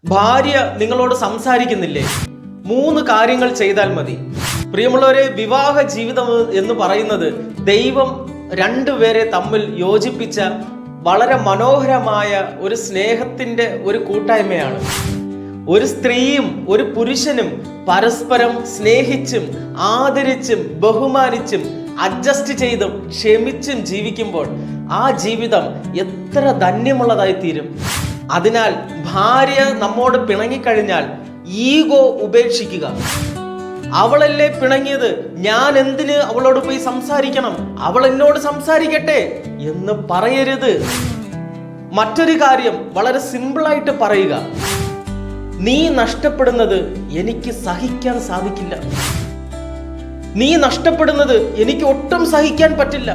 ഭാര്യ നിങ്ങളോട് സംസാരിക്കുന്നില്ലേ? 3 കാര്യങ്ങൾ ചെയ്താൽ മതി. പ്രിയമുള്ളവരെ, വിവാഹ ജീവിതം എന്ന് പറയുന്നത് ദൈവം രണ്ടുപേരെ തമ്മിൽ യോജിപ്പിച്ച വളരെ മനോഹരമായ ഒരു സ്നേഹത്തിന്റെ ഒരു കൂട്ടായ്മയാണ്. ഒരു സ്ത്രീയും ഒരു പുരുഷനും പരസ്പരം സ്നേഹിച്ചും ആദരിച്ചും ബഹുമാനിച്ചും അഡ്ജസ്റ്റ് ചെയ്തും ക്ഷമിച്ചും ജീവിക്കുമ്പോൾ ആ ജീവിതം എത്ര ധന്യമുള്ളതായി തീരും. അതിനാൽ ഭാര്യ നമ്മോട് പിണങ്ങിക്കഴിഞ്ഞാൽ ഈഗോ ഉപേക്ഷിക്കുക. അവളല്ലേ പിണങ്ങിയത്, ഞാൻ എന്തിന് അവളോട് പോയി സംസാരിക്കണം, അവൾ എന്നോട് സംസാരിക്കട്ടെ എന്ന് പറയരുത്. മറ്റൊരു കാര്യം വളരെ സിമ്പിളായിട്ട് പറയുക, നീ നഷ്ടപ്പെടുന്നത് എനിക്ക് സഹിക്കാൻ സാധിക്കില്ല, നീ നഷ്ടപ്പെടുന്നത് എനിക്ക് ഒട്ടും സഹിക്കാൻ പറ്റില്ല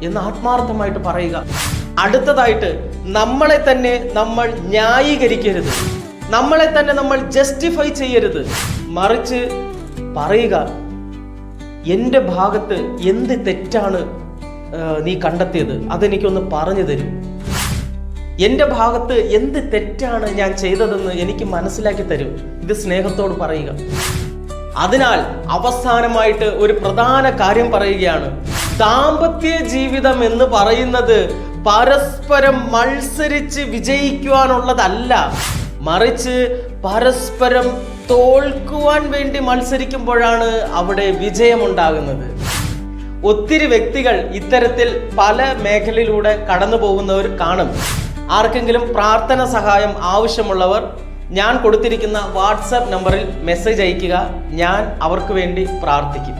എന്ന് ആത്മാർത്ഥമായിട്ട് പറയുക. അടുത്തതായിട്ട്, നമ്മളെ തന്നെ നമ്മൾ ന്യായീകരിക്കരുത്, നമ്മളെ തന്നെ നമ്മൾ ജസ്റ്റിഫൈ ചെയ്യരുത്. മറിച്ച് പറയുക, എൻ്റെ ഭാഗത്ത് എന്ത് തെറ്റാണ് നീ കണ്ടെത്തിയത്, അതെനിക്കൊന്ന് പറഞ്ഞു തരൂ. എൻ്റെ ഭാഗത്ത് എന്ത് തെറ്റാണ് ഞാൻ ചെയ്തതെന്ന് എനിക്ക് മനസ്സിലാക്കി തരൂ. ഇത് സ്നേഹത്തോട് പറയുക. അതിനാൽ അവസാനമായിട്ട് ഒരു പ്രധാന കാര്യം പറയുകയാണ്. ദാമ്പത്യ ജീവിതം എന്ന് പറയുന്നത് പരസ്പരം മത്സരിച്ച് വിജയിക്കുവാനുള്ളതല്ല, മറിച്ച് പരസ്പരം തോൽക്കുവാൻ വേണ്ടി മത്സരിക്കുമ്പോഴാണ് അവിടെ വിജയമുണ്ടാകുന്നത്. ഒത്തിരി വ്യക്തികൾ ഇത്തരത്തിൽ പല മേഖലയിലൂടെ കടന്നു പോകുന്നവർ കാണും. ആർക്കെങ്കിലും പ്രാർത്ഥന സഹായം ആവശ്യമുള്ളവർ ഞാൻ കൊടുത്തിരിക്കുന്ന വാട്സാപ്പ് നമ്പറിൽ മെസ്സേജ് അയയ്ക്കുക. ഞാൻ അവർക്ക് വേണ്ടി പ്രാർത്ഥിക്കും.